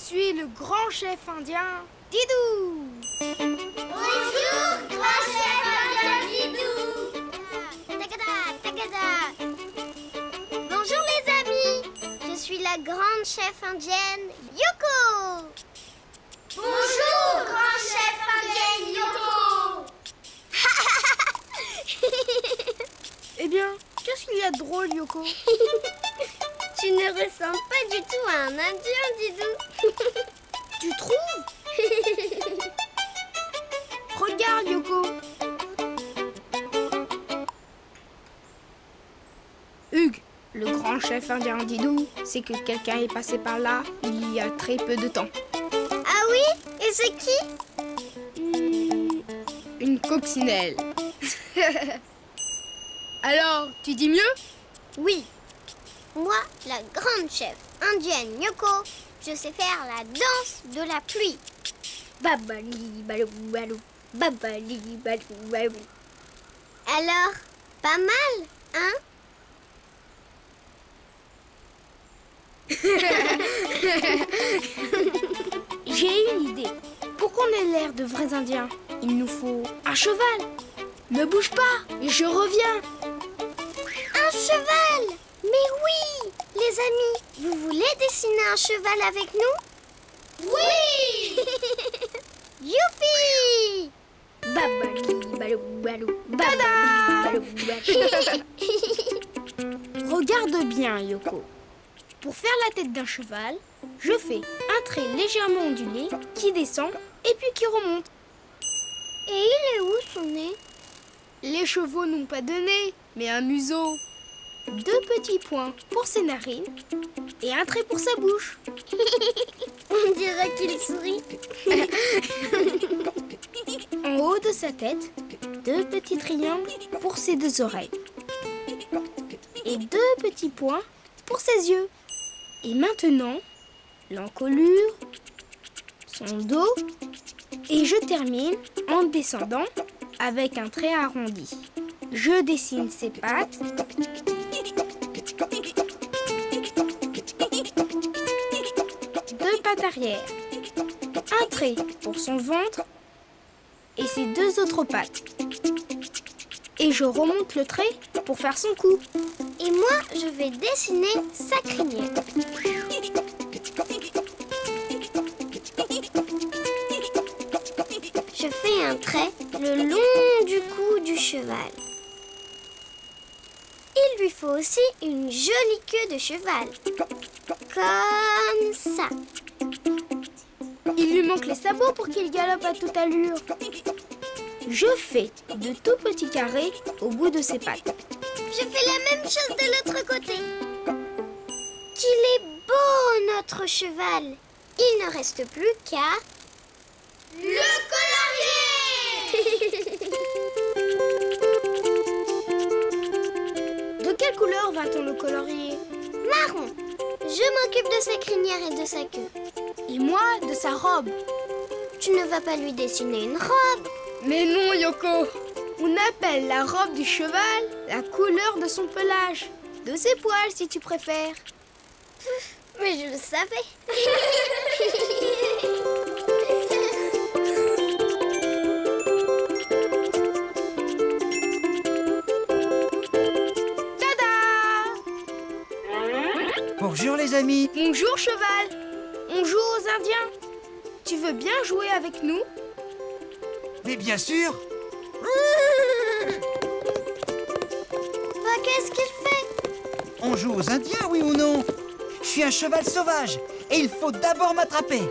suis le grand chef indien, Didou. Bonjour, grand chef indien Didou. Tagada, tagada. Bonjour les amis, je suis la grande chef indienne, Yoko. Bonjour, grand chef indienne, Yoko. Eh bien, qu'est-ce qu'il y a de drôle, Yoko? Tu ne ressembles pas du tout à un indien, Didou. Tu trouves? Regarde, Yoko. Hugues, le grand chef indien Didou, c'est que quelqu'un est passé par là il y a très peu de temps. Ah oui? Et c'est qui? Une coccinelle. Alors, tu dis mieux? Oui. Moi, la grande chef indienne Yoko, je sais faire la danse de la pluie. Babali balou balou, babali balou balou. Alors, pas mal, hein? J'ai une idée. Pour qu'on ait l'air de vrais Indiens, il nous faut un cheval. Ne bouge pas, je reviens. Un cheval! Mais oui! Les amis, vous voulez dessiner un cheval avec nous? Oui! Youpi! Babali balou balou, babali balou balou. Regarde bien, Yoko. Pour faire la tête d'un cheval, je fais un trait légèrement ondulé qui descend et puis qui remonte. Et il est où son nez? Les chevaux n'ont pas de nez, mais un museau. 2 petits points pour ses narines et un trait pour sa bouche. On dirait qu'il sourit. En haut de sa tête, 2 petits triangles pour ses 2 oreilles. Et 2 petits points pour ses yeux. Et maintenant, l'encolure, son dos, et je termine en descendant avec un trait arrondi. Je dessine ses pattes. Deux pattes arrière. Un trait pour son ventre et ses 2 autres pattes. Et je remonte le trait pour faire son cou. Et moi, je vais dessiner sa crinière. Je fais un trait le long du cou du cheval. Il lui faut aussi une jolie queue de cheval. Comme ça. Il lui manque les sabots pour qu'il galope à toute allure. Je fais de tout petits carrés au bout de ses pattes. Je fais la même chose de l'autre côté. Qu'il est beau, notre cheval. Il ne reste plus qu'à... le colorier. De quelle couleur va-t-on le colorier? Marron. Je m'occupe de sa crinière et de sa queue. Et moi, de sa robe. Tu ne vas pas lui dessiner une robe. Mais non, Yoko. On appelle la robe du cheval la couleur de son pelage. De ses poils, si tu préfères. Mais je le savais. Tada! Bonjour les amis. Bonjour, cheval. On joue aux Indiens. Tu veux bien jouer avec nous? Mais bien sûr. Qu'est-ce qu'il fait? On joue aux Indiens, oui ou non? Je suis un cheval sauvage et il faut d'abord m'attraper.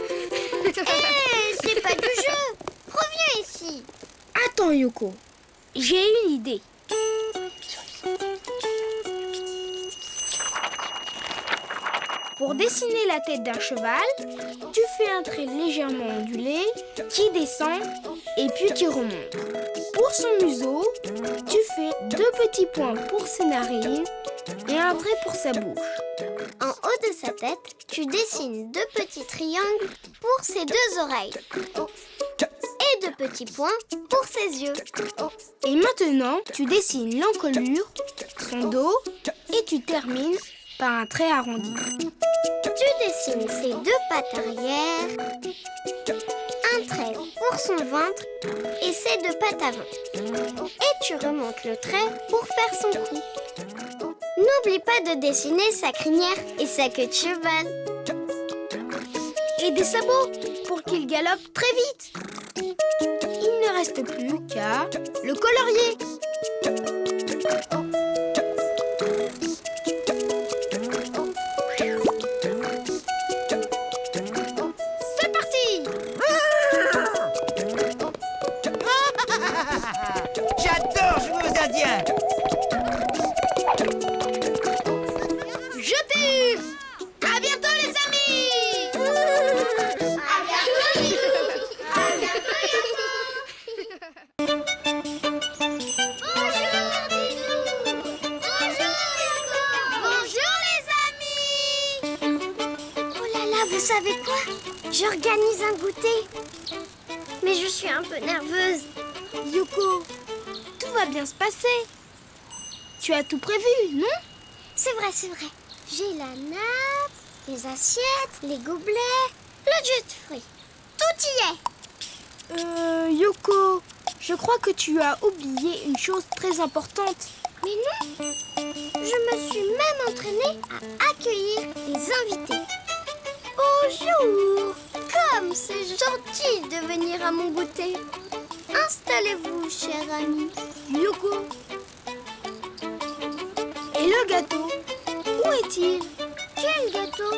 C'est pas du jeu. Reviens ici. Attends, Yoko. J'ai une idée. Pour dessiner la tête d'un cheval, tu fais un trait légèrement ondulé qui descend et puis qui remonte. Pour son museau, tu fais 2 petits points pour ses narines et un trait pour sa bouche. En haut de sa tête, tu dessines 2 petits triangles pour ses 2 oreilles. Et 2 petits points pour ses yeux. Et maintenant, tu dessines l'encolure, son dos et tu termines par un trait arrondi. Tu dessines ses deux pattes arrière, un trait pour son ventre et ses deux pattes avant. Et tu remontes le trait pour faire son cou. N'oublie pas de dessiner sa crinière et sa queue de cheval. Et des sabots pour qu'il galope très vite. Il ne reste plus qu'à le colorier. C'est parti! J'adore jouer aux Indiens. Je t'ai eu! À bientôt les amis! Bonjour les amis! Oh là là, vous savez quoi? J'organise un goûter. Mais je suis un peu nerveuse. Yoko, tout va bien se passer. Tu as tout prévu, non? C'est vrai, c'est vrai. J'ai la nappe, les assiettes, les gobelets, le jus de fruits. Tout y est. Yoko, je crois que tu as oublié une chose très importante. Mais non, je me suis même entraînée à accueillir les invités. Bonjour! Comme c'est gentil de venir à mon goûter. Installez-vous, chers amis. Yoko. Et le gâteau, où est-il? Quel gâteau?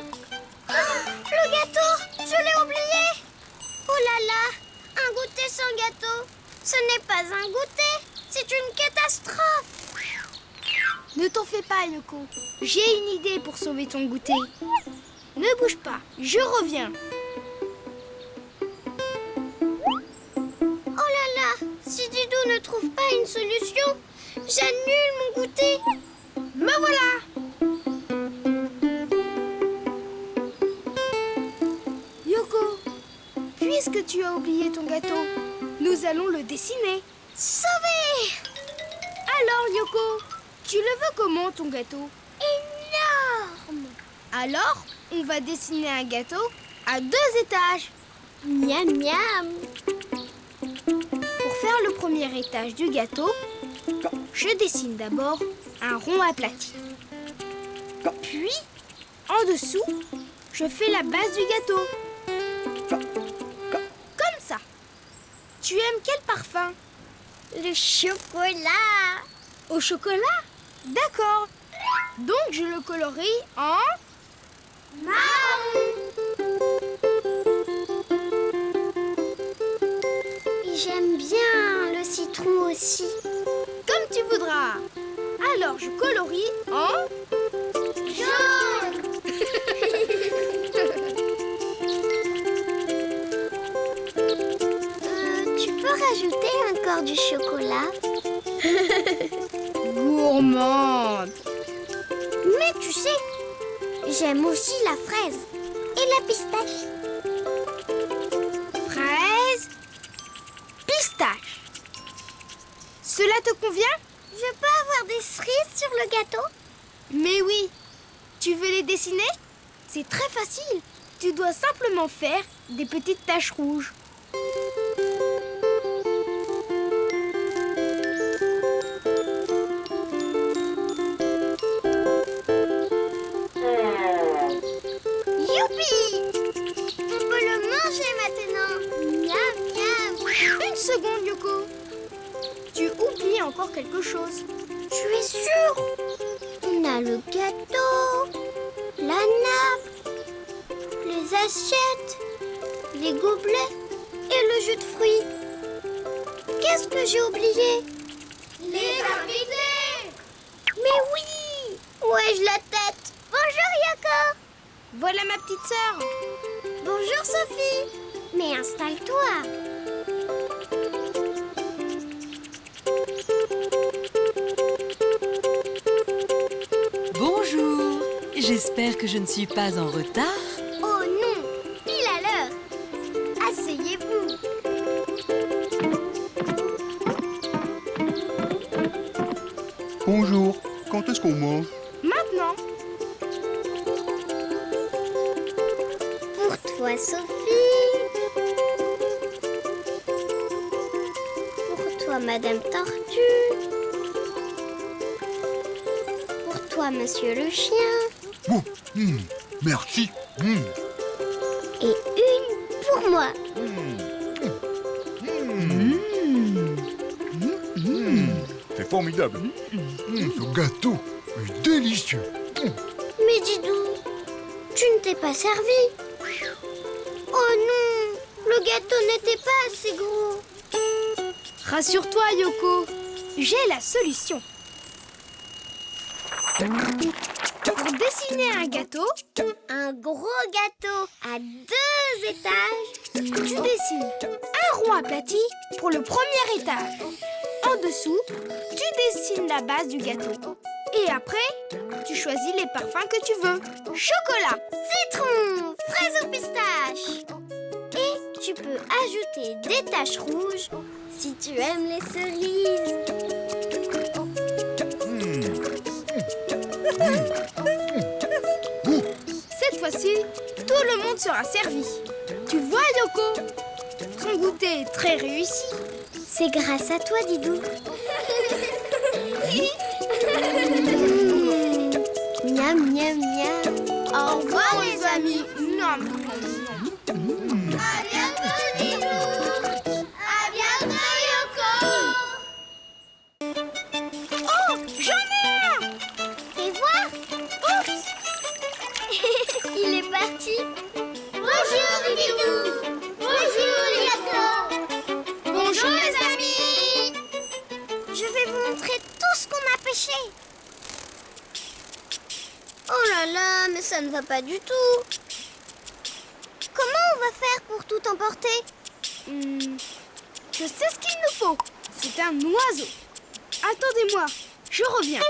Le gâteau! Je l'ai oublié! Oh là là! Un goûter sans gâteau! Ce n'est pas un goûter, c'est une catastrophe! Ne t'en fais pas, Yoko. J'ai une idée pour sauver ton goûter. Ne bouge pas, je reviens. Oh là là! Si Didou ne trouve pas une solution, j'annule mon goûter! Me voilà! Yoko, puisque tu as oublié ton gâteau, nous allons le dessiner. Sauvé! Alors, Yoko, tu le veux comment ton gâteau? Énorme! Alors, on va dessiner un gâteau à 2 étages. Miam miam! Pour faire le premier étage du gâteau, je dessine d'abord un rond aplati. Puis, en dessous, je fais la base du gâteau. Comme ça. Tu aimes quel parfum? Le chocolat! Au chocolat? D'accord. Donc, je le colorie en... marron! Et j'aime bien le citron aussi. Comme tu voudras. Alors, je colorie en... Jaune! Tu peux rajouter encore du chocolat? Gourmande. Mais tu sais, j'aime aussi la fraise et la pistache. Fraise, pistache. Cela te convient? Je peux avoir des cerises sur le gâteau? Mais oui. Tu veux les dessiner? C'est très facile. Tu dois simplement faire des petites taches rouges. Youpi! On peut le manger maintenant. Miam miam. Une seconde, Yoko. Tu oublies encore quelque chose. Tu es sûre? On a le gâteau, la nappe, les assiettes, les gobelets et le jus de fruits. Qu'est-ce que j'ai oublié? Les invités! Mais oui! Où ai-je la tête? Bonjour Yoko! Voilà ma petite sœur. Bonjour Sophie! Mais installe-toi! Bonjour, j'espère que je ne suis pas en retard. Oh non! Pile à l'heure! Asseyez-vous! Bonjour, quand est-ce qu'on mange? Maintenant, toi, Sophie. Pour toi, Madame Tortue. Pour toi, Monsieur le Chien. Oh, merci. Et une pour moi. C'est formidable. Ce gâteau est délicieux. Mais Didou, tu ne t'es pas servi. Oh non, le gâteau n'était pas assez gros. Rassure-toi, Yoko, j'ai la solution. Pour dessiner un gâteau, Un gros gâteau à 2 étages. tu dessines un rond aplati pour le premier étage. En dessous, tu dessines la base du gâteau. Et après, tu choisis les parfums que tu veux. Chocolat, Citron, fraise ou pistache. Et tu peux ajouter des taches rouges si tu aimes les cerises. cette fois-ci, tout le monde sera servi. Tu vois, Yoko, ton goûter est très réussi. C'est grâce à toi, Didou. Miam, miam, miam. Au revoir, les amis. Non. À bientôt, Didou. À bientôt, Yoko. Oh, j'en ai un. Fais voir. Oups. Il est parti. Bonjour, Didou. Bonjour, Yoko. Bonjour, les amis. Je vais vous montrer tout ce qu'on a pêché. Oh là là, mais ça ne va pas du tout. Comment on va faire pour tout emporter? Je sais ce qu'il nous faut. C'est un oiseau. Attendez-moi, je reviens.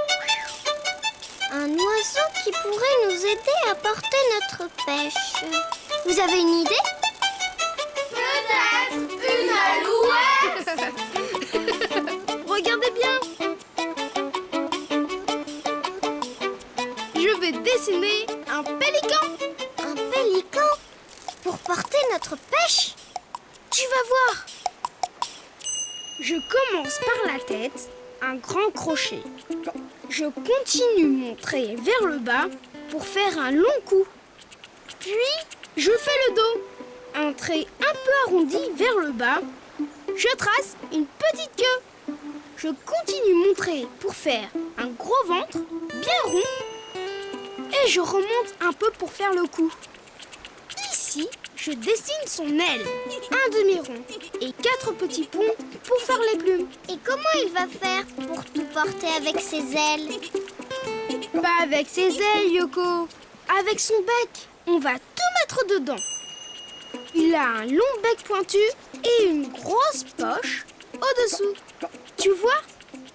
Un oiseau qui pourrait nous aider à porter notre pêche. Vous avez une idée? Peut-être une alouette. Regardez bien. Je vais dessiner un pélican. Un pélican? Pour porter notre pêche? Tu vas voir. Je commence par la tête, un grand crochet. Je continue mon trait vers le bas pour faire un long coup. Puis, je fais le dos. Un trait un peu arrondi vers le bas. Je trace une petite queue. Je continue mon trait pour faire un gros ventre, bien rond. Et je remonte un peu pour faire le coup. Ici, je dessine son aile, un demi-rond et 4 petits ponts pour faire les plumes. Et comment il va faire pour tout porter avec ses ailes? Pas avec ses ailes, Yoko. Avec son bec, on va tout mettre dedans. Il a un long bec pointu et une grosse poche au-dessous. Tu vois?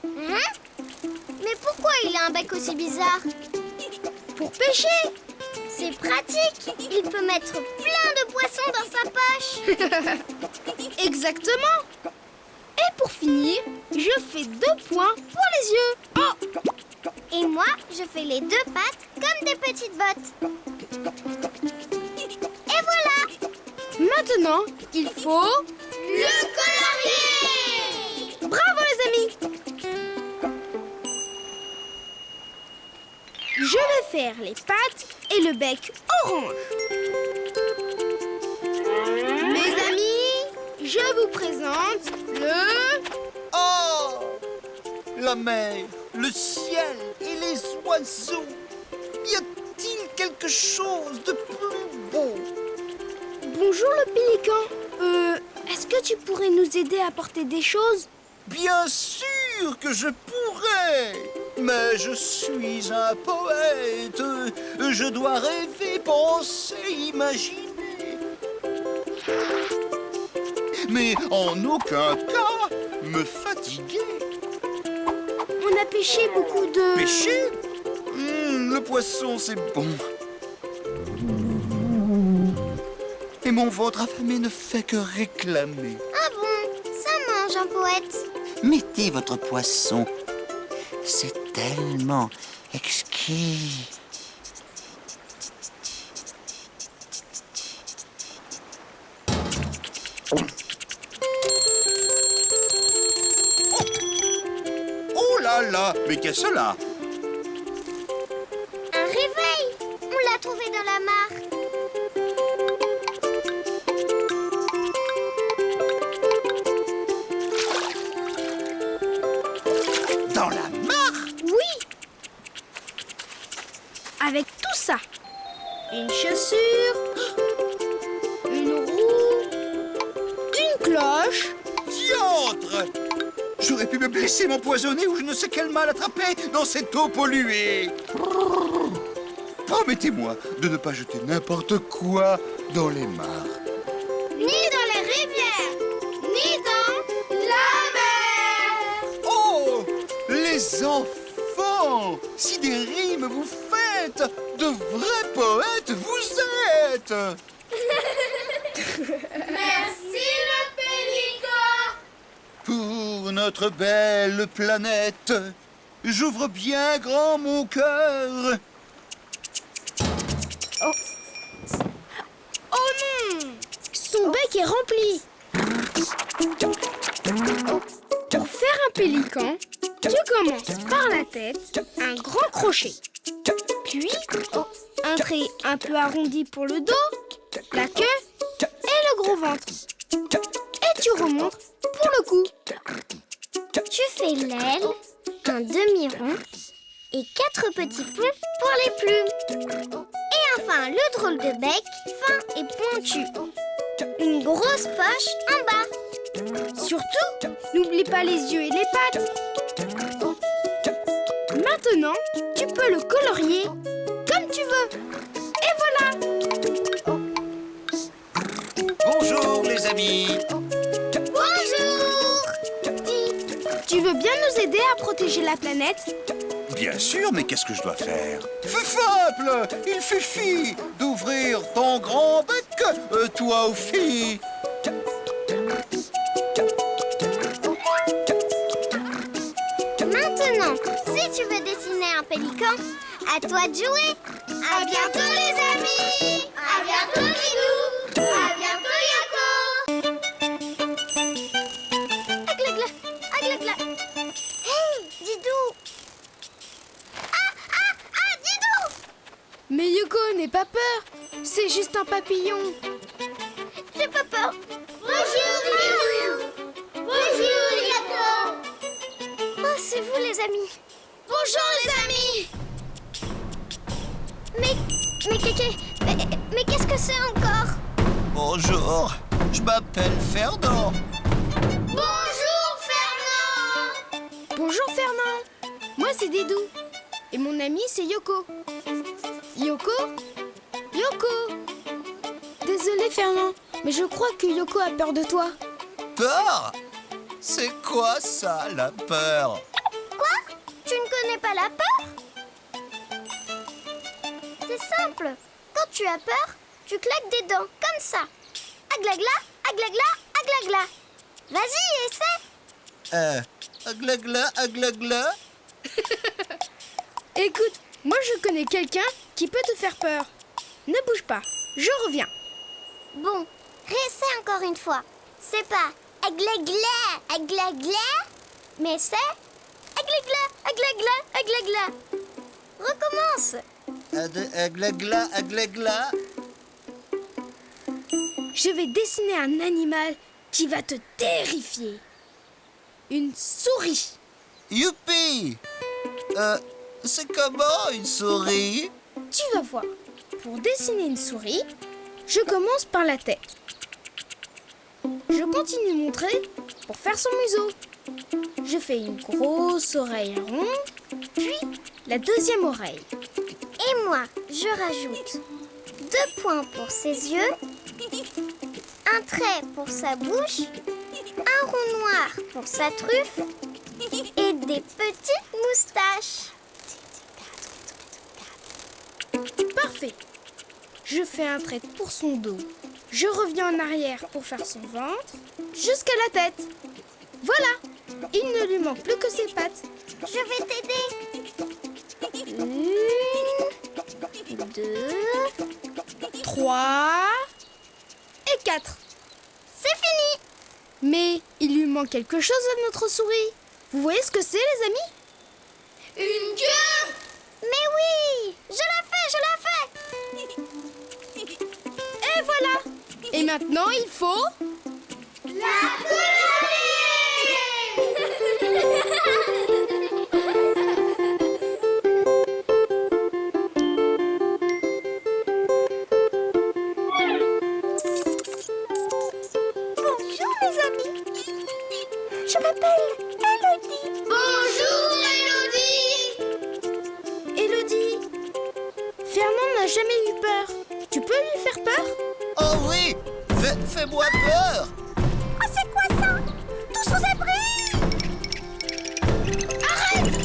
Hein? Mais pourquoi il a un bec aussi bizarre? Pour pêcher. C'est pratique. Il peut mettre plein de poissons dans sa poche. Exactement. Et pour finir, je fais 2 points pour les yeux. Oh! Et moi, je fais les 2 pattes comme des petites bottes. Et voilà. Maintenant, il faut... Le colorier! Bravo les amis! Je vais faire les pattes et le bec orange. Mes amis, je vous présente le... Oh! La mer, le ciel et les oiseaux. Y a-t-il quelque chose de plus beau? Bonjour le pélican. Est-ce que tu pourrais nous aider à porter des choses? Bien sûr que je pourrais, mais je suis un poète. Je dois rêver, penser, imaginer. Mais en aucun cas me fatiguer. On a pêché beaucoup de... Pêcher? Le poisson, c'est bon. Et mon ventre affamé ne fait que réclamer. Ah bon, ça mange un poète. Mettez votre poisson. C'est tellement exquis. Mais qu'est-ce là? Un réveil! On l'a trouvé dans la mare. Dans la mare? Oui. Avec tout ça. Une chaussure, une roue, une cloche. Diantre! J'aurais pu me blesser, m'empoisonner ou je ne sais quel mal attraper dans cette eau polluée. Promettez-moi de ne pas jeter n'importe quoi dans les mares. Ni dans les rivières, ni dans la mer. Oh! Les enfants! Si des rimes vous faites, de vrais poètes vous êtes! Merci le pélican. Pour notre belle planète, j'ouvre bien grand mon cœur. Oh non! Son bec est rempli. Pour faire un pélican, tu commences par la tête, un grand crochet. Puis, un trait un peu arrondi pour le dos, la queue et le gros ventre. Et tu remontes pour le cou. Tu fais l'aile, un demi-rond et 4 petits ponts pour les plumes. Et enfin le drôle de bec, fin et pointu. Une grosse poche en bas. Surtout, n'oublie pas les yeux et les pattes. Maintenant, tu peux le colorier comme tu veux. Et voilà! Bonjour les amis. Bonjour. Tu veux bien nous aider à protéger la planète? Bien sûr, mais qu'est-ce que je dois faire? C'est simple! Il suffit d'ouvrir ton grand bec, toi aux filles. Maintenant, si tu veux dessiner un pélican, à toi de jouer. À bientôt les amis. À bientôt Didou. À bientôt Yoko. Aglagla, aglagla. Hey, Didou. Ah, Didou. Mais Yoko, n'aie pas peur. C'est juste un papillon. J'ai pas peur. Bonjour Didou. Bonjour Yoko. Oh, c'est vous les amis. Bonjour les amis. Mais qu'est-ce que c'est encore? Bonjour, je m'appelle Fernand. Bonjour Fernand. Bonjour Fernand. Moi c'est Didou. Et mon ami c'est Yoko. Yoko? Yoko! Désolé Fernand, mais je crois que Yoko a peur de toi. Peur? C'est quoi ça, la peur? Quoi? Tu ne connais pas la peur? C'est simple. Quand tu as peur, tu claques des dents comme ça. Aglagla, aglagla, aglagla. Vas-y, essaie. Aglagla, aglagla. Écoute, moi je connais quelqu'un qui peut te faire peur. Ne bouge pas, je reviens. Bon, réessaie encore une fois. C'est pas aglagla, aglagla, mais c'est aglagla, aglagla, aglagla. Recommence. Aglagla, aglagla. Je vais dessiner un animal qui va te terrifier. Une souris. Youpi! C'est comment une souris? Tu vas voir. Pour dessiner une souris, je commence par la tête. Je continue mon trait pour faire son museau. Je fais une grosse oreille ronde, puis la deuxième oreille. Et moi, je rajoute 2 points pour ses yeux, un trait pour sa bouche, un rond noir pour sa truffe et des petites moustaches. Parfait. Je fais un trait pour son dos. Je reviens en arrière pour faire son ventre, jusqu'à la tête. Voilà. Il ne lui manque plus que ses pattes. Je vais t'aider. 1, 2, 3 et 4. c'est fini. Mais il lui manque quelque chose à notre souris. Vous voyez ce que c'est, les amis? maintenant, il faut... Bonjour les amis. Je m'appelle Elodie. Bonjour Elodie. Élodie, Fernand n'a jamais eu peur. Tu peux lui faire peur? Oh oui, fais-moi peur. Oh, c'est quoi ça? Tous aux abris. Arrête!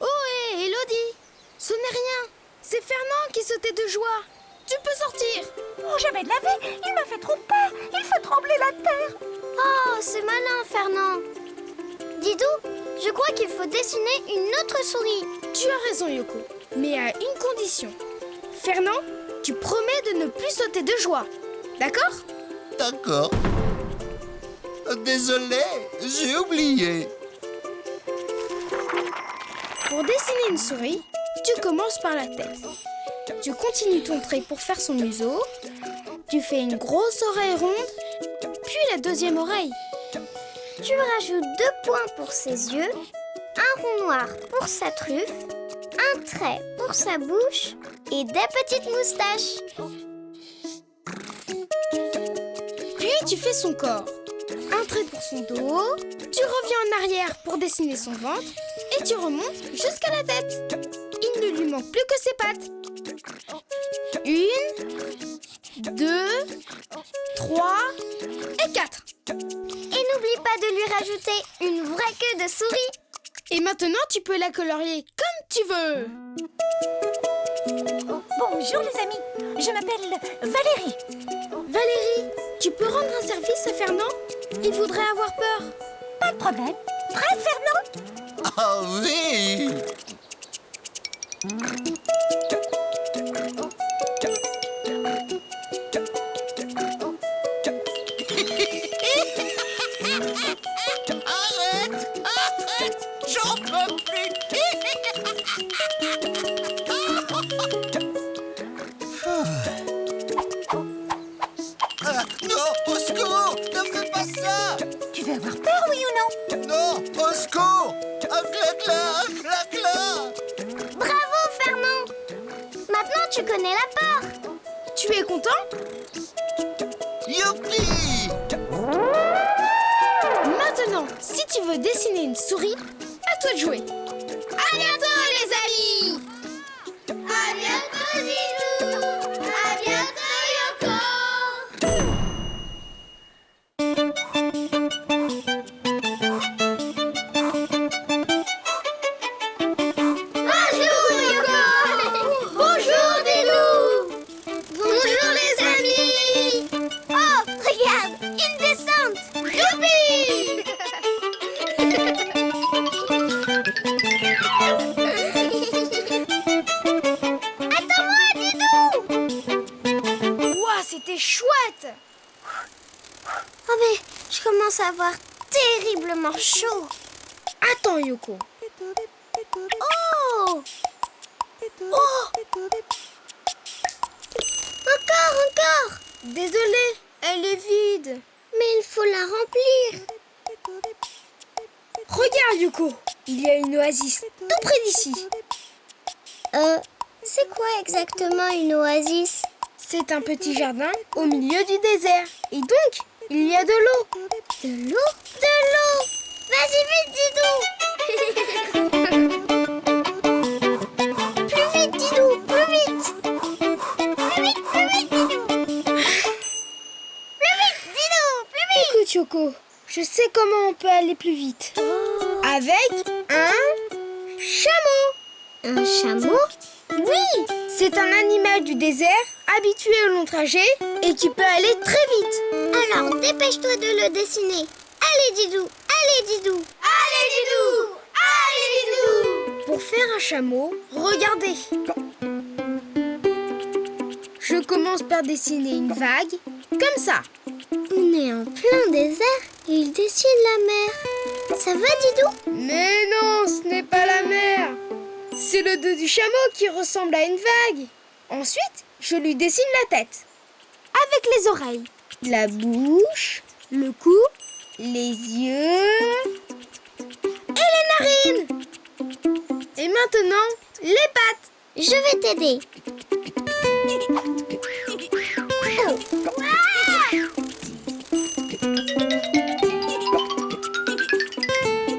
Oh, hé, Élodie, ce n'est rien. C'est Fernand qui sautait de joie. Tu peux sortir. Oh, je vais laver. Il m'a fait trop peur. Il fait trembler la terre. Oh, c'est malin, Fernand. Didou, je crois qu'il faut dessiner une autre souris. Tu as raison, Yoko. Mais à une condition. Fernand, tu promets de ne plus sauter de joie. D'accord? D'accord. Désolé, j'ai oublié. Pour dessiner une souris, tu commences par la tête. Tu continues ton trait pour faire son museau. Tu fais une grosse oreille ronde, puis la deuxième oreille. Tu rajoutes 2 points pour ses yeux, un rond noir pour sa truffe, un trait pour sa bouche et des petites moustaches. Puis tu fais son corps. Un trait pour son dos. Tu reviens en arrière pour dessiner son ventre. Et tu remontes jusqu'à la tête. Il ne lui manque plus que ses pattes. 1, 2, 3 et 4. Et n'oublie pas de lui rajouter une vraie queue de souris. Et maintenant, tu peux la colorier comme tu veux. Bonjour les amis, je m'appelle Valérie. Valérie, tu peux rendre un service à Fernand? Il voudrait avoir peur. Pas de problème. Prêt Fernand? Ah oui. Arrête, j'en peux plus. Non, au secours, ne fais pas ça. Tu veux avoir peur, oui ou non? Non, au secours. Un clacla. Bravo Fernand. Maintenant tu connais la peur. Tu es content? Youpi. Maintenant, si tu veux dessiner une souris, à toi de jouer. À bientôt les amis! À bientôt Didou. À bientôt Yoko. Bonjour Yoko. Bonjour Didou. Bonjour les amis. Oh, regarde, une descente. Youpi. Attends-moi, Didou. Ouah, c'était chouette! Oh mais, je commence à avoir terriblement chaud. Attends, Yoko. Oh. Encore. Désolée, elle est vide. Mais il faut la remplir. Regarde, Yoko, il y a une oasis tout près d'ici. C'est quoi exactement une oasis? C'est un petit jardin au milieu du désert. Et donc, il y a de l'eau. De l'eau? De l'eau. Vas-y vite, Didou. Plus vite, Didou, plus vite. Plus vite, Didou. Plus vite, Didou, plus vite. Écoute, Yoko, je sais comment on peut aller plus vite. Avec un chameau. Un chameau? Oui, c'est un animal du désert habitué au long trajet et qui peut aller très vite. Alors, dépêche-toi de le dessiner. Allez, Didou. Allez, Didou. Allez, Didou. Allez, Didou. Pour faire un chameau, regardez. Je commence par dessiner une vague, comme ça. On est en plein désert et il dessine la mer. Ça va, Didou? Mais non, ce n'est pas la mer. C'est le dos du chameau qui ressemble à une vague. Ensuite, je lui dessine la tête. avec les oreilles, la bouche, le cou, les yeux et les narines. Et maintenant, les pattes. Je vais t'aider.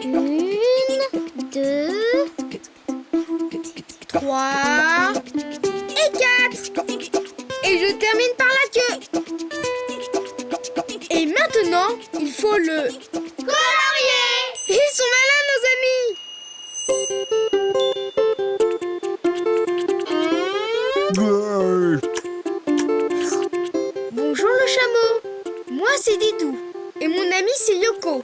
Une, deux, 3 et 4. Et je termine par la queue. Et maintenant, il faut le colorier. Ils sont malins, nos amis. Bonjour le chameau. Moi c'est Didou. Et mon ami c'est Yoko.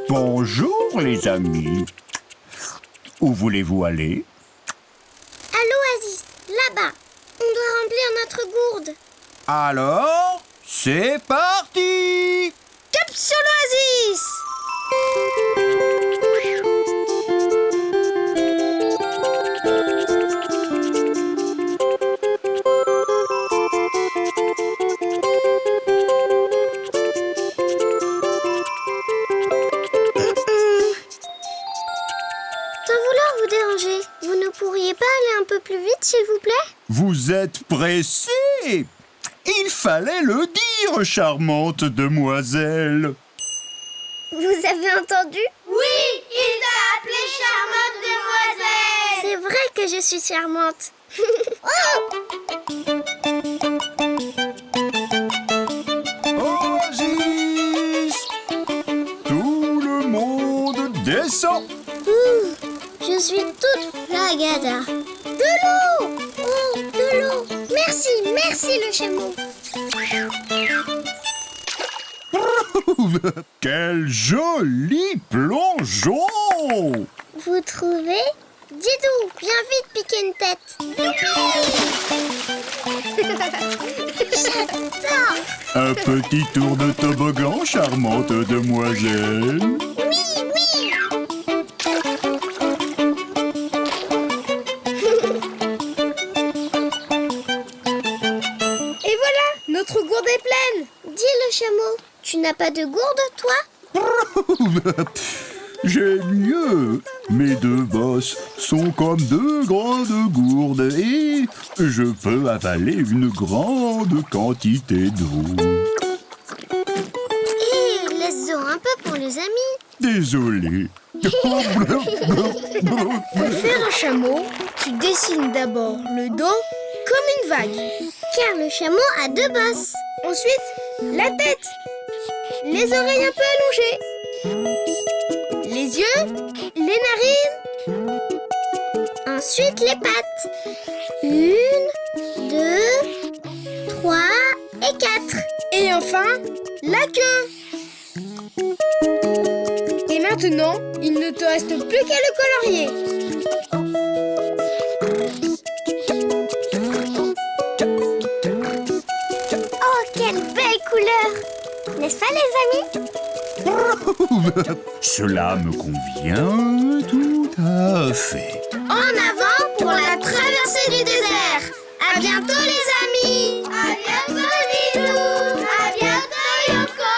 Bonjour les amis. Où voulez-vous aller? à l'oasis, là-bas. On doit remplir notre gourde. Alors, c'est parti! Cap sur l'oasis. Sans vouloir vous déranger, vous ne pourriez pas aller un peu plus vite, s'il vous plaît? Vous êtes pressé? Il fallait le dire, charmante demoiselle. Vous avez entendu? Oui, il t'a appelé charmante demoiselle. C'est vrai que je suis charmante. Oasis! Tout le monde descend. Je suis toute flagada. De l'eau! Oh, de l'eau! Merci, merci le chameau. Quel joli plongeon! Vous trouvez? Didou, viens vite piquer une tête. J'adore! Un petit tour de toboggan, charmante demoiselle. Oui, oui! Et voilà, notre gourde est pleine. Dis le chameau, tu n'as pas de gourde, toi? J'ai mieux. Mes deux bosses sont comme deux grandes gourdes et je peux avaler une grande quantité d'eau. Hé, laisse-en un peu pour les amis. Désolé. Pour faire un chameau, tu dessines d'abord le dos comme une vague. Car le chameau a deux bosses. Ensuite, la tête, les oreilles un peu allongées, les yeux, les narines. Ensuite, les pattes. 1, 2, 3 et 4. Et enfin, la queue. Et maintenant, il ne te reste plus qu'à le colorier. Oh, quelle belle couleur! N'est-ce pas, les amis? Cela me convient tout à fait. En avant pour la traversée du désert. À bientôt les amis. À bientôt Didou. À bientôt Yoko.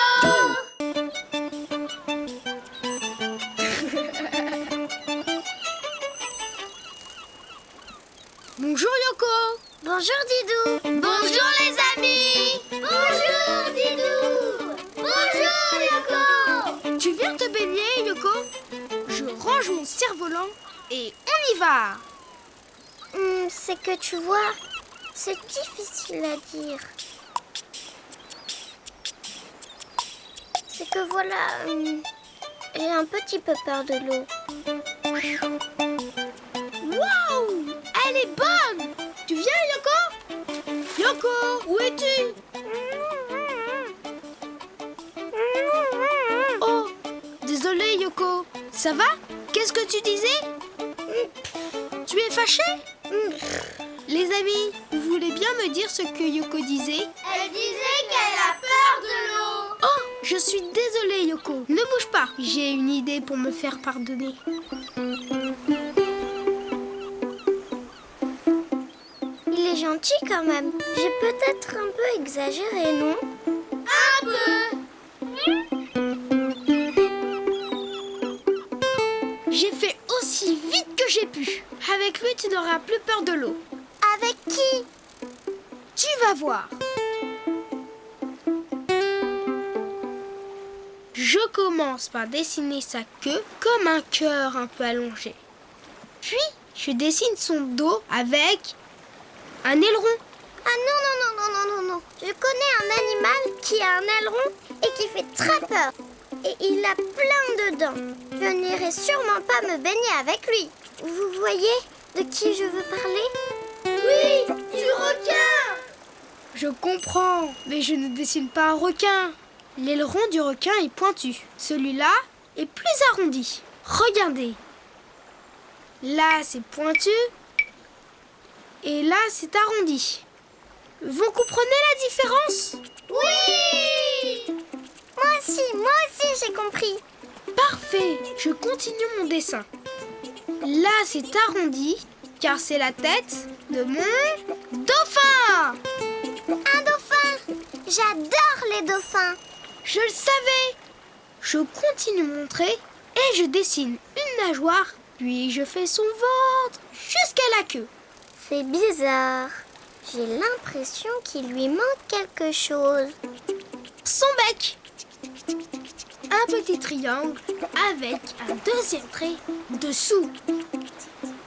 Bonjour Yoko. Bonjour, Didou. Bonjour les amis. Bonjour, Didou. Bonjour Yoko. Tu viens te baigner Yoko? Je range mon cerf-volant et on y va. C'est que tu vois, c'est difficile à dire. C'est que voilà, j'ai un petit peu peur de l'eau. Waouh! Elle est bonne! Tu viens Yoko? Yoko, où es-tu? Oh, désolé Yoko. Ça va? Qu'est-ce que tu disais? Tu es fâché? Les amis, vous voulez bien me dire ce que Yoko disait? Elle disait qu'elle a peur de l'eau. Oh, je suis désolée Yoko. Ne bouge pas. J'ai une idée pour me faire pardonner. Il est gentil quand même. J'ai peut-être un peu exagéré, non? Un peu. J'ai fait aussi vite que j'ai pu. Avec lui, tu n'auras plus peur de l'eau. Avec qui? Tu vas voir. Je commence par dessiner sa queue comme un cœur un peu allongé. Puis, je dessine son dos avec un aileron. Ah non. Je connais un animal qui a un aileron et qui fait très peur. Et il a plein de dents. Je n'irai sûrement pas me baigner avec lui. Vous voyez de qui je veux parler? Oui, du requin! Je comprends, mais je ne dessine pas un requin. L'aileron du requin est pointu. Celui-là est plus arrondi. Regardez. Là, c'est pointu. Et là, c'est arrondi. Vous comprenez la différence? Oui! Moi aussi, j'ai compris. Parfait, je continue mon dessin. Là, c'est arrondi, car c'est la tête de mon dauphin. Un dauphin! J'adore les dauphins. Je le savais. Je continue de montrer et je dessine une nageoire, puis je fais son ventre jusqu'à la queue. C'est bizarre. J'ai l'impression qu'il lui manque quelque chose. Son bec. Un petit triangle avec un deuxième trait dessous.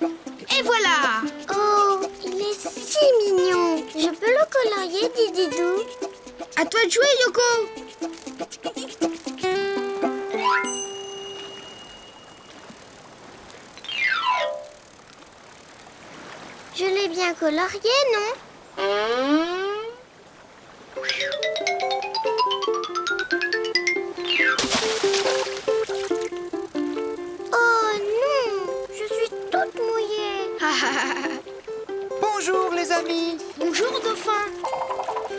Et voilà. Oh, il est si mignon. Je peux le colorier, Dididou? À toi de jouer, Yoko. Je l'ai bien colorié, non? Oh non, je suis toute mouillée. Bonjour les amis. Bonjour, dauphin.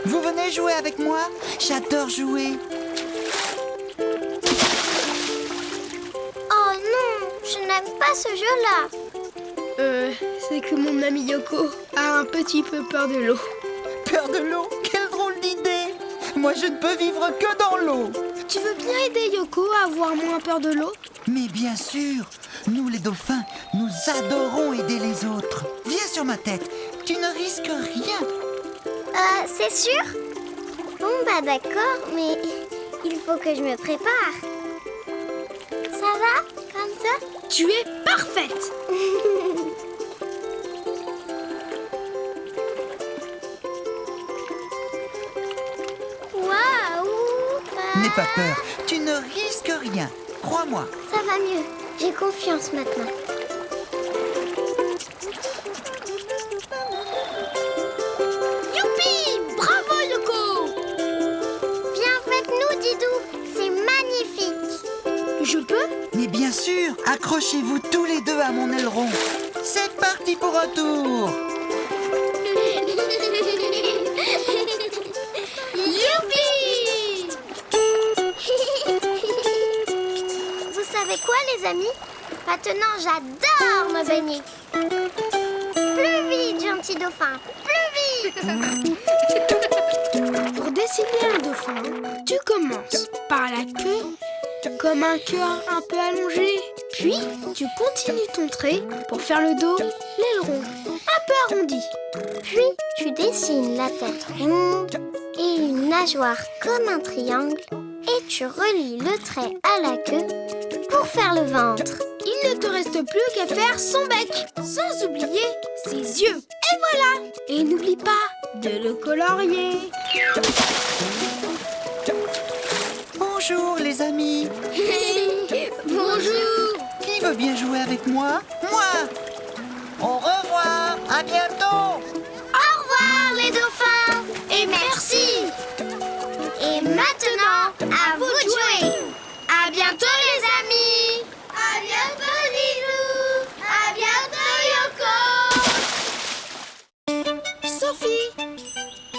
Vous venez jouer avec moi? J'adore jouer. Oh non, je n'aime pas ce jeu-là. C'est que mon ami Yoko a un petit peu peur de l'eau. Peur de l'eau? Quelle drôle d'idée! Moi, je ne peux vivre que dans l'eau. Tu veux bien aider Yoko à avoir moins peur de l'eau? Mais bien sûr, nous les dauphins, nous adorons aider les autres. Viens sur ma tête, tu ne risques rien. C'est sûr? Bon, bah d'accord, mais il faut que je me prépare. Ça va, comme ça? Tu es parfaite. Waouh! N'aie pas peur, tu ne risques rien. Crois-moi. Ça va mieux, j'ai confiance maintenant. Youpi! Bravo, Yoko! Viens avec nous, Didou, c'est magnifique. Je peux? Mais bien sûr, accrochez-vous tous les deux à mon aileron. C'est parti pour un tour. Youpi! Vous savez quoi, les amis? Maintenant, j'adore me baigner. Plus vite, gentil dauphin, plus vite! Pour dessiner un dauphin, tu commences par la queue, comme un cœur un peu allongé. Puis, tu continues ton trait pour faire le dos, l'aileron, un peu arrondi. Puis, tu dessines la tête ronde et une nageoire comme un triangle. Et tu relis le trait à la queue pour faire le ventre. Il ne te reste plus qu'à faire son bec, sans oublier ses yeux. Et voilà! Et n'oublie pas de le colorier. Bonjour les amis. Bonjour! Qui veut bien jouer avec moi? Moi! Au revoir, à bientôt! Au revoir les dauphins! Et merci! Et maintenant, à vous de jouer! À bientôt les amis! À bientôt Lilou! À bientôt Yoko! Sophie!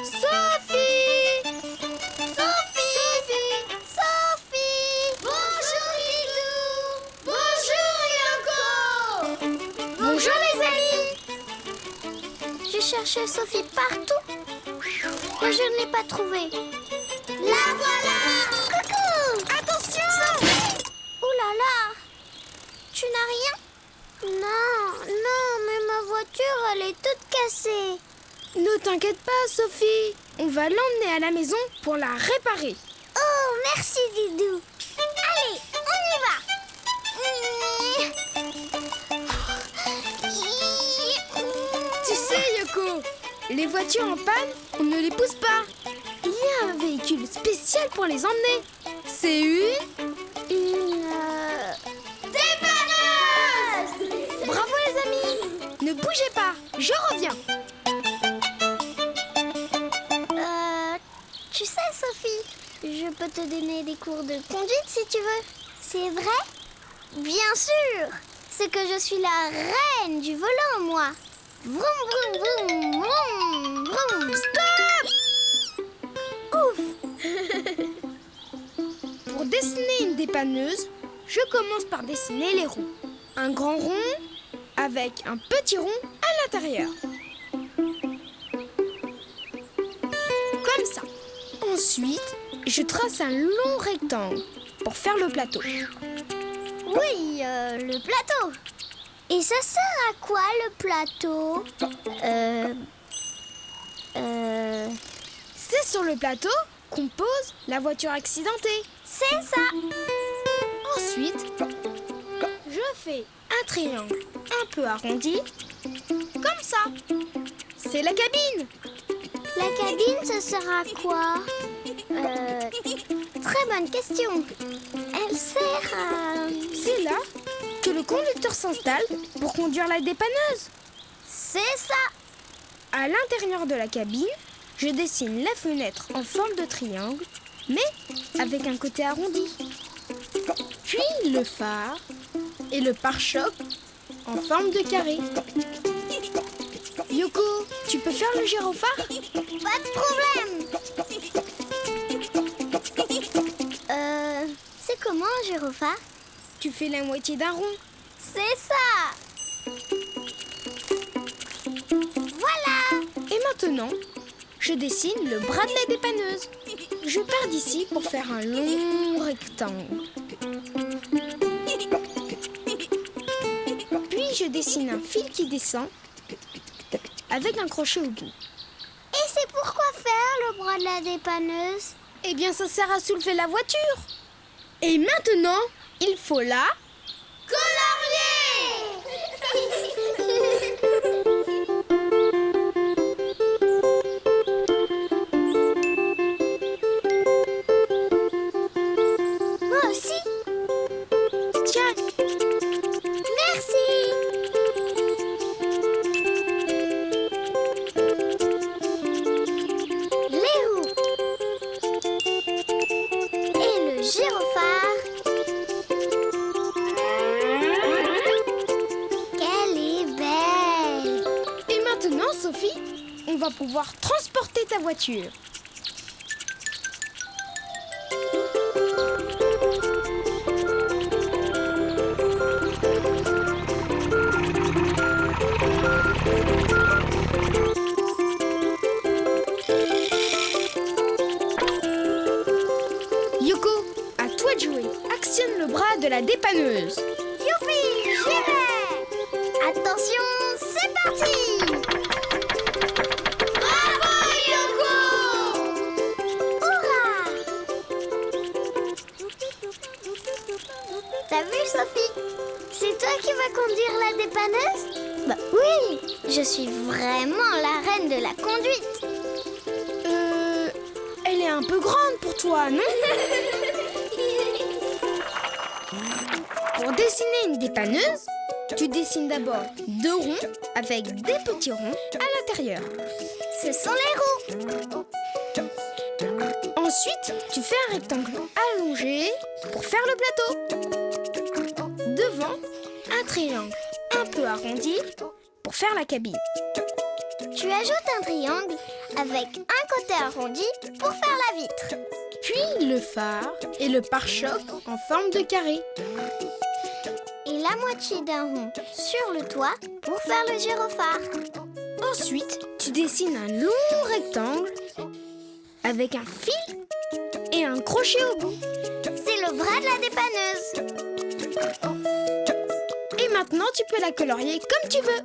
Sophie! Sophie! Sophie! Bonjour Lilou! Bonjour Yoko! Bonjour les amis! cherché Sophie partout, mais je ne l'ai pas trouvée. La voilà! Coucou! Attention! Sophie! Ouh là là! Tu n'as rien? Non, mais ma voiture, elle est toute cassée. Ne t'inquiète pas, Sophie. On va l'emmener à la maison pour la réparer. Oh, merci Didou. Allez, Tu sais, Yoko, les voitures en panne, on ne les pousse pas. Il y a un véhicule spécial pour les emmener. C'est une dépanneuse! Bravo les amis. Ne bougez pas, je reviens. Tu sais, Sophie, je peux te donner des cours de conduite si tu veux. C'est vrai? Bien sûr! C'est que je suis la reine du volant, moi. Vroom, vroom, vroom, vroom, vroom. Stop! Ouf! Pour dessiner une dépanneuse, je commence par dessiner les roues. Un grand rond avec un petit rond à l'intérieur. Comme ça. Ensuite, je trace un long rectangle pour faire le plateau. Oui, le plateau. Et ça sert à quoi, le plateau? C'est sur le plateau qu'on pose la voiture accidentée. C'est ça. Ensuite, je fais un triangle un peu arrondi, comme ça. C'est la cabine. La cabine, ça sert à quoi? Très bonne question. Elle sert à... C'est là que le conducteur s'installe pour conduire la dépanneuse. C'est ça. À l'intérieur de la cabine, je dessine la fenêtre en forme de triangle, mais avec un côté arrondi. Puis le phare et le pare-choc en forme de carré. Yoko, tu peux faire le gyrophare? Pas de problème. C'est comment un gyrophare? Tu fais la moitié d'un rond. C'est ça. Voilà. Et maintenant, je dessine le bras de la dépanneuse. Je pars d'ici pour faire un long rectangle. Puis je dessine un fil qui descend avec un crochet au bout. Et c'est pourquoi faire le bras de la dépanneuse? Eh bien, ça sert à soulever la voiture. Et maintenant, il faut la... Moi aussi. Tiens, Merci. Les roues. Et le gyrophare. Qu'elle est belle. et maintenant, Sophie, on va pouvoir transporter ta voiture. Yoko, à toi de jouer. Actionne le bras de la dépanneuse. Youpi, j'y vais. Attention, c'est parti. Bravo, Yoko. Hurrah. T'as vu, Sophie? C'est toi qui vas conduire la dépanneuse? Bah oui, je suis vraiment la reine de la conduite. Elle est un peu grande pour toi, non? Pour dessiner une dépanneuse, tu dessines d'abord deux ronds avec des petits ronds à l'intérieur. Ce sont les roues. Ensuite, tu fais un rectangle allongé pour faire le plateau. Devant, un triangle un peu arrondi pour faire la cabine. Tu ajoutes un triangle avec un côté arrondi pour faire la vitre. Puis le phare et le pare-choc en forme de carré. Et la moitié d'un rond sur le toit pour faire le gyrophare. Ensuite, tu dessines un long rectangle avec un fil et un crochet au bout. C'est le bras de la dépanneuse. Et maintenant, tu peux la colorier comme tu veux.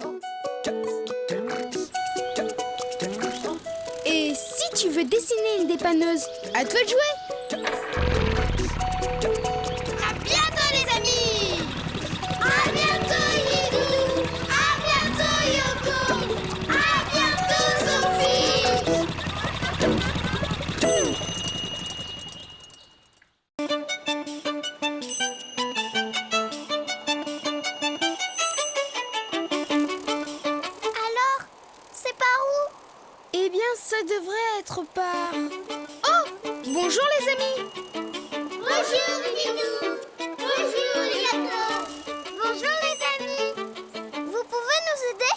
Et si tu veux dessiner une dépanneuse, à toi de jouer. À bientôt les amis. À bientôt Lilou. À bientôt Yoko. À bientôt Sophie. Alors, c'est par où? Eh bien, ça devrait être par... Oh! Bonjour les amis! Bonjour Lilou. Bonjour Yoko. Bonjour les amis. Vous pouvez nous aider?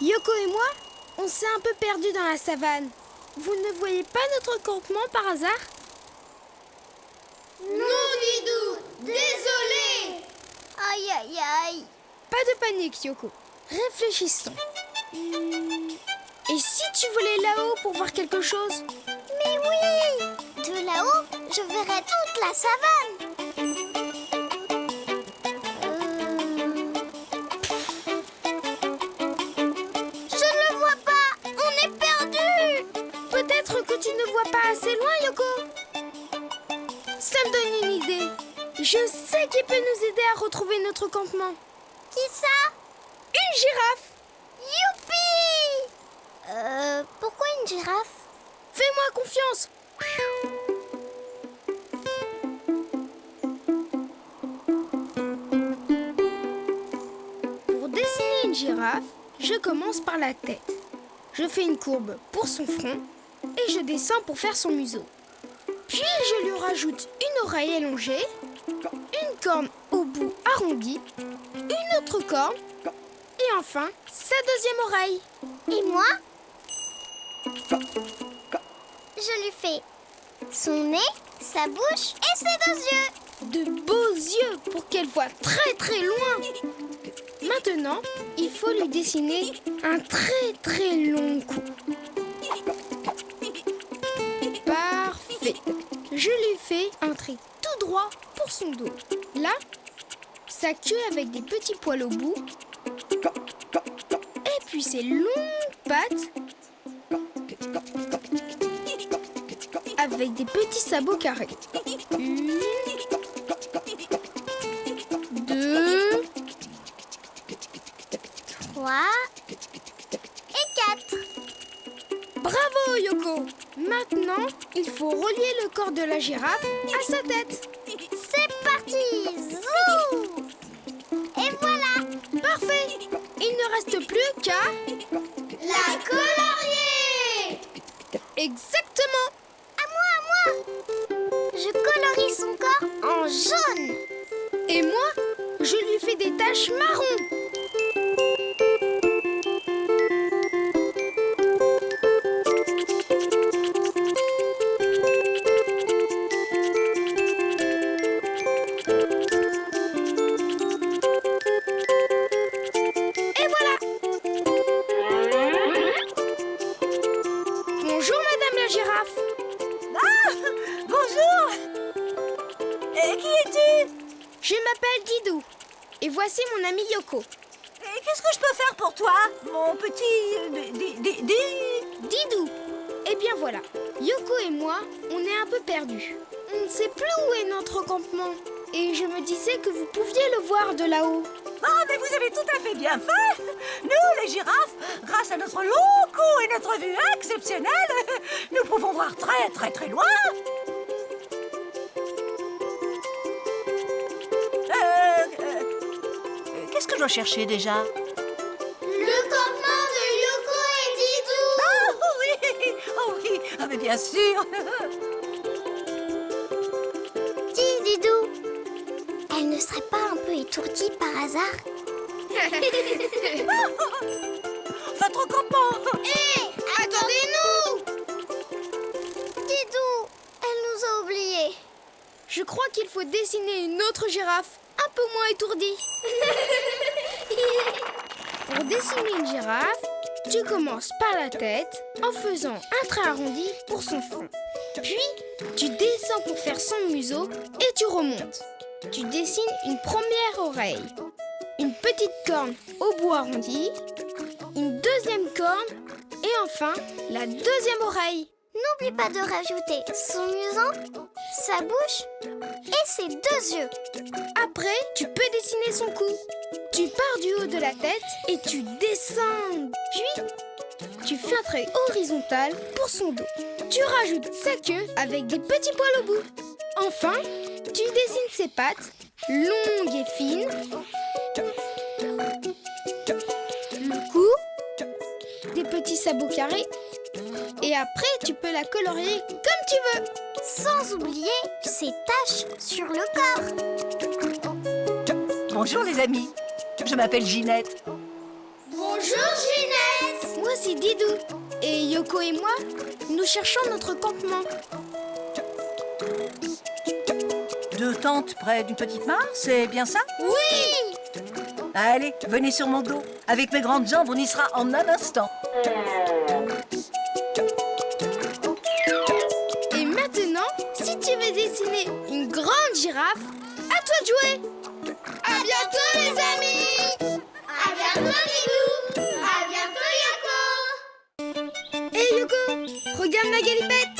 Yoko et moi, on s'est un peu perdus dans la savane. Vous ne voyez pas notre campement par hasard? Non Didou, désolé. Aïe aïe aïe. Pas de panique, Yoko. Réfléchissons. Et si tu volais là-haut pour voir quelque chose? Mais oui. De là-haut, je verrai toute la savane. Je ne le vois pas. On est perdu. Peut-être que tu ne vois pas assez loin, Yoko. Ça me donne une idée. Je sais qui peut nous aider à retrouver notre campement. Qui ça? Une girafe. Youpi. Pourquoi une girafe? Fais-moi confiance. Pour dessiner une girafe, je commence par la tête. Je fais une courbe pour son front et je descends pour faire son museau. Puis je lui rajoute une oreille élongée, une corne au bout arrondi, une autre corne et enfin sa deuxième oreille. Et moi? Je lui fais son nez, sa bouche et ses 2 yeux. De beaux yeux pour qu'elle voie très très loin. Maintenant, il faut lui dessiner un très très long cou. Parfait. Je lui fais un trait tout droit pour son dos. Là, sa queue avec des petits poils au bout. Et puis ses longues pattes avec des petits sabots carrés. 1, 2, 3 et 4. bravo Yoko! Maintenant, il faut relier le corps de la girafe à sa tête. C'est parti. Zou. Et voilà. Parfait! Il ne reste plus qu'à... La colorier. Exactement! À moi, à moi. Je colorie son corps en jaune. Et moi, je lui fais des taches marron. Et voilà! Bonjour, Madame la girafe. Bonjour. Qui es-tu? Je m'appelle Didou. Et voici mon ami Yoko. Qu'est-ce que je peux faire pour toi, mon petit... Didou. Eh bien voilà, Yoko et moi, on est un peu perdus. On ne sait plus où est notre campement. Et je me disais que vous pouviez le voir de là-haut. Oh, mais vous avez tout à fait bien fait. Nous, les girafes, grâce à notre long cou et notre vue exceptionnelle, nous pouvons voir très très très loin. Qu'est-ce que je dois chercher déjà? Le campement de Yoko et Didou. Oh oui, ah, mais bien sûr. Dis Didou, elle ne serait pas un peu étourdie par hasard? Votre campement. Hé, attendez-nous! Didou, elle nous a oubliés. Je crois qu'il faut dessiner une autre girafe, un peu moins étourdie. Pour dessiner une girafe, Tu commences par la tête en faisant un trait arrondi pour son front. Puis, tu descends pour faire son museau et tu remontes. Tu dessines une première oreille, une petite corne au bout arrondi, une deuxième corne et enfin la deuxième oreille. N'oublie pas de rajouter son museau, sa bouche et ses 2 yeux. Après, tu peux dessiner son cou. Tu pars du haut de la tête et tu descends. Puis, tu fais un trait horizontal pour son dos. Tu rajoutes sa queue avec des petits poils au bout. Enfin, tu dessines ses pattes, longues et fines. Le cou, des petits sabots carrés. Et après, tu peux la colorier comme tu veux. Sans oublier ses taches sur le corps. Bonjour les amis, je m'appelle Ginette. Bonjour Ginette. Moi, c'est Didou. Et Yoko et moi, nous cherchons notre campement. 2 tentes près d'une petite mare, c'est bien ça? Oui. Allez, venez sur mon dos. Avec mes grandes jambes, on y sera en un instant. Et maintenant, si tu veux dessiner une grande girafe, à toi de jouer. À bientôt les amis. À bientôt Didou. À bientôt Yoko. Hé Yoko, regarde ma galipette.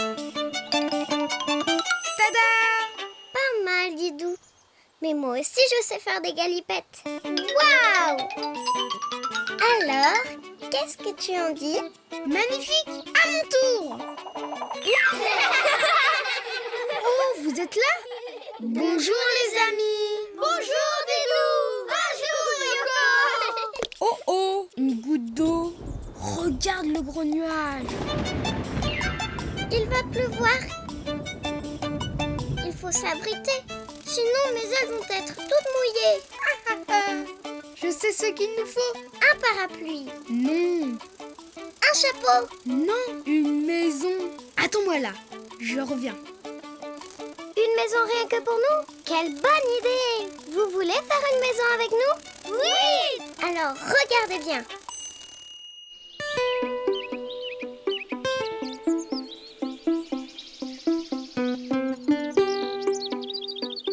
Tada! Pas mal Didou. Mais moi aussi je sais faire des galipettes. Waouh! Alors, qu'est-ce que tu en dis? Magnifique! À mon tour! Oh, vous êtes là? Bonjour les amis! Bonjour Didou. Bonjour Yoko. Oh oh, une goutte d'eau. Regarde le gros nuage. Il va pleuvoir. Il faut s'abriter. Sinon mes ailes vont être toutes mouillées. Je sais ce qu'il nous faut. Un parapluie. Non, Un chapeau. non, une maison. Attends-moi là, je reviens. Une maison rien que pour nous? Quelle bonne idée! Vous voulez faire une maison avec nous? Oui! Alors regardez bien.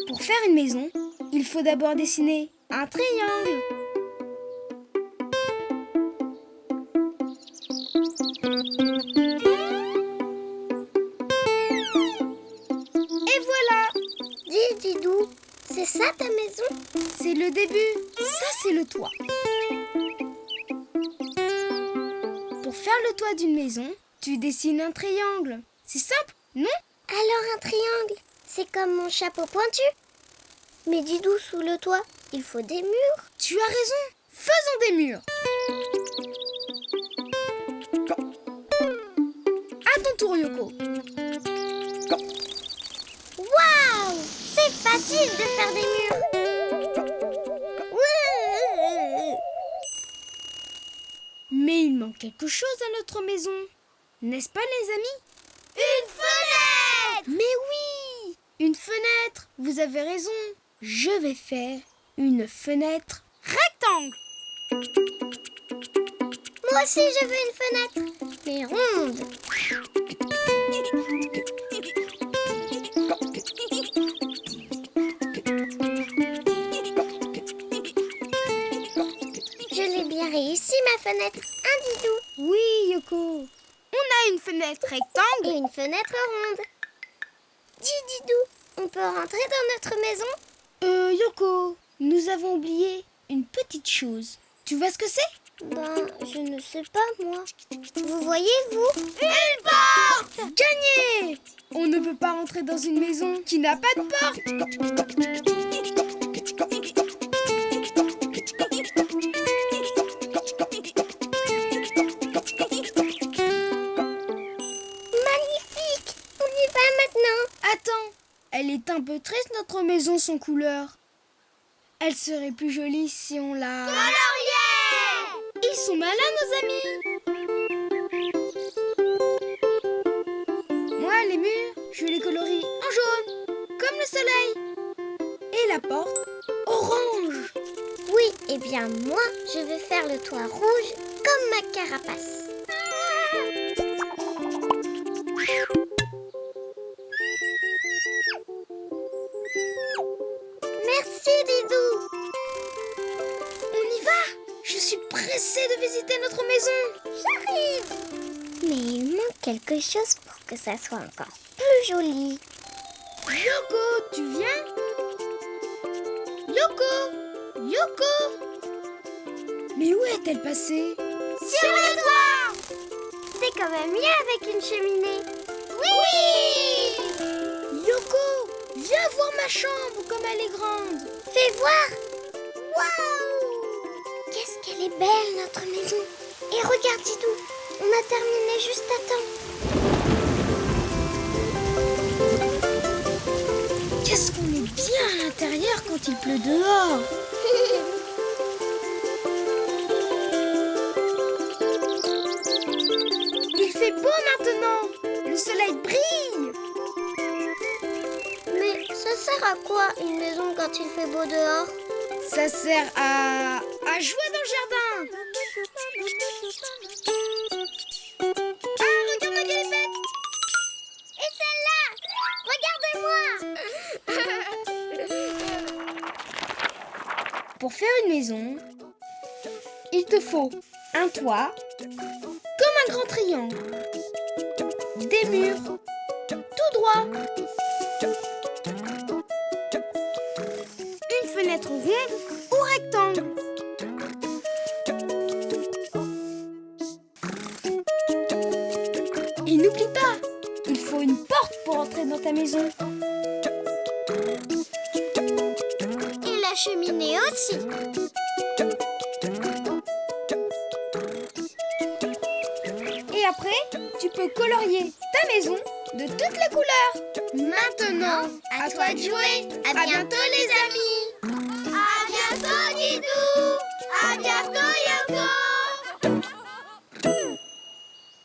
Pour faire une maison, il faut d'abord dessiner un triangle. Et voilà, Dis Didou, c'est ça ta maison? c'est le début. Ça, c'est le toit. Pour faire le toit d'une maison, tu dessines un triangle. C'est simple, non? Alors un triangle, c'est comme mon chapeau pointu. Mais Didou, sous le toit, il faut des murs. Tu as raison. Faisons des murs. À ton tour, Yoko. Waouh! C'est facile de faire des murs. Mais il manque quelque chose à notre maison. N'est-ce pas, les amis? Une fenêtre! Mais oui! Une fenêtre. Vous avez raison. Je vais faire une fenêtre rectangle. Moi aussi je veux une fenêtre, mais ronde. Je l'ai bien réussi ma fenêtre. Un Didou Oui, Yoko. On a une fenêtre rectangle. et une fenêtre ronde. Dis Didou, on peut rentrer dans notre maison? Yoko, nous avons oublié une petite chose. Tu vois ce que c'est? Ben, je ne sais pas moi. Vous voyez vous? Une porte! Gagné! On ne peut pas rentrer dans une maison qui n'a pas de porte. Magnifique! On y va maintenant. Attends, elle est un peu triste notre maison sans couleur. Elle serait plus jolie si on la... Colorier! Ils sont malins nos amis. Moi les murs, je les colorie en jaune, comme le soleil. Et la porte, orange. Oui, eh bien moi, je vais faire le toit rouge comme ma carapace. Merci, Didou. On y va! Je suis pressée de visiter notre maison. J'arrive. Mais il manque quelque chose pour que ça soit encore plus joli. Yoko, tu viens? Yoko! Yoko! Mais où est-elle passée? Sur le toit. C'est quand même mieux avec une cheminée. Oui. Yoko, viens voir ma chambre comme elle est grande. Fais voir. Waouh. Qu'est-ce qu'elle est belle, notre maison. Et regarde, Didou, on a terminé juste à temps. Qu'est-ce qu'on est bien à l'intérieur quand il pleut dehors. Il fait beau maintenant. Le soleil brille. Mais ça sert à quoi une maison quand il fait beau dehors? Ça sert à jouer dans le jardin. Ah, regarde ma galipette. Et celle-là, regardez-moi. Pour faire une maison, il te faut un toit, comme un grand triangle, des murs, tout droit, une fenêtre ronde ou rectangle. Et n'oublie pas, il faut une porte pour entrer dans ta maison. Et la cheminée aussi. Et après, tu peux colorier ta maison de toutes les couleurs. Maintenant, à toi de jouer. À bientôt les amis. À bientôt, Didou. À bientôt,